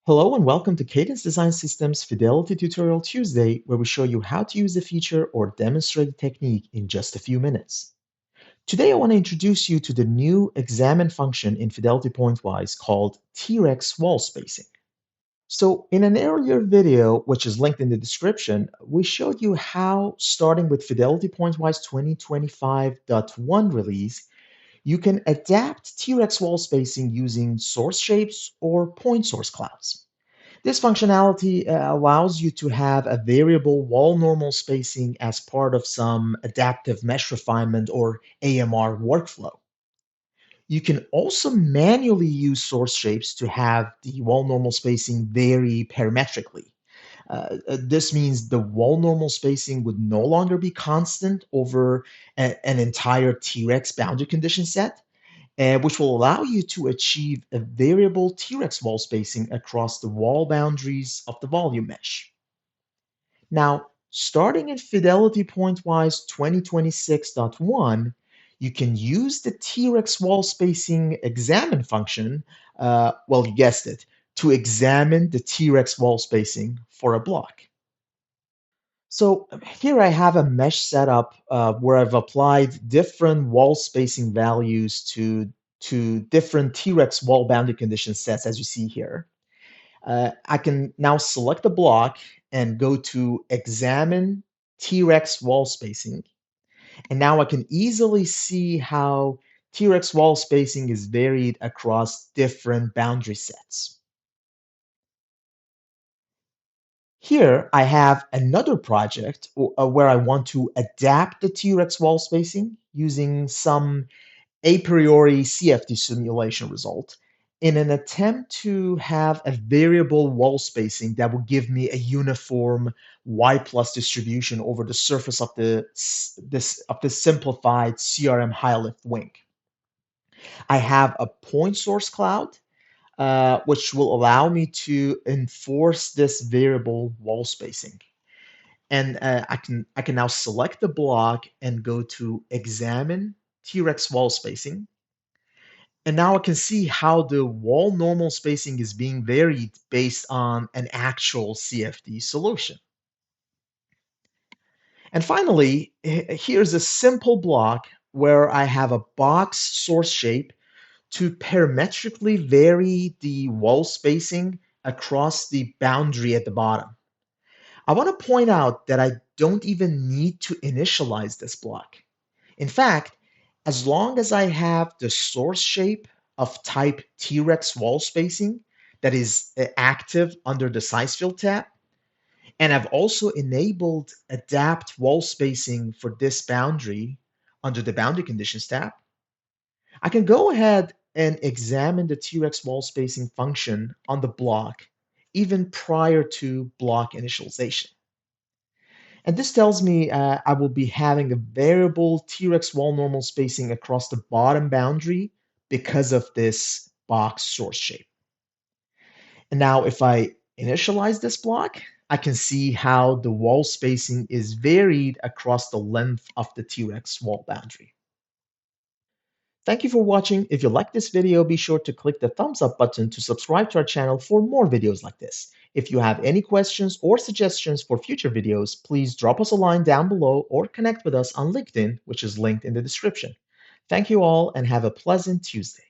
Hello and welcome to Cadence Design Systems Fidelity Tutorial Tuesday, where we show you how to use a feature or demonstrate a technique in just a few minutes. Today, I want to introduce you to the new examine function in Fidelity Pointwise called T-Rex wall spacing. So in an earlier video, which is linked in the description, we showed you how, starting with Fidelity Pointwise 2025.1 release, you can adapt T-Rex wall spacing using source shapes or point source clouds. This functionality allows you to have a variable wall normal spacing as part of some adaptive mesh refinement or AMR workflow. You can also manually use source shapes to have the wall normal spacing vary parametrically. This means the wall normal spacing would no longer be constant over an entire T-Rex boundary condition set, which will allow you to achieve a variable T-Rex wall spacing across the wall boundaries of the volume mesh. Now, starting in Fidelity Pointwise 2026.1, you can use the T-Rex wall spacing examine function, well, you guessed it, to examine the T-Rex wall spacing for a block. So here I have a mesh setup where I've applied different wall spacing values to different T-Rex wall boundary condition sets, as you see here. I can now select the block and go to examine T-Rex wall spacing. And now I can easily see how T-Rex wall spacing is varied across different boundary sets. Here, I have another project where I want to adapt the T-Rex wall spacing using some a priori CFD simulation result in an attempt to have a variable wall spacing that will give me a uniform y plus distribution over the surface of the simplified CRM high lift wing. I have a point source cloud which will allow me to enforce this variable wall spacing. And I can now select the block and go to examine T-Rex wall spacing. And now I can see how the wall normal spacing is being varied based on an actual CFD solution. And finally, here's a simple block where I have a box source shape to parametrically vary the wall spacing across the boundary at the bottom. I want to point out that I don't even need to initialize this block. In fact, as long as I have the source shape of type T-Rex wall spacing that is active under the size field tab, and I've also enabled adapt wall spacing for this boundary under the boundary conditions tab, I can go ahead and examine the T-Rex wall spacing function on the block even prior to block initialization. And this tells me I will be having a variable T-Rex wall normal spacing across the bottom boundary because of this box source shape. And now if I initialize this block, I can see how the wall spacing is varied across the length of the T-Rex wall boundary. Thank you for watching. If you like this video, be sure to click the thumbs up button to subscribe to our channel for more videos like this. If you have any questions or suggestions for future videos, please drop us a line down below or connect with us on LinkedIn, which is linked in the description. Thank you all and have a pleasant Tuesday.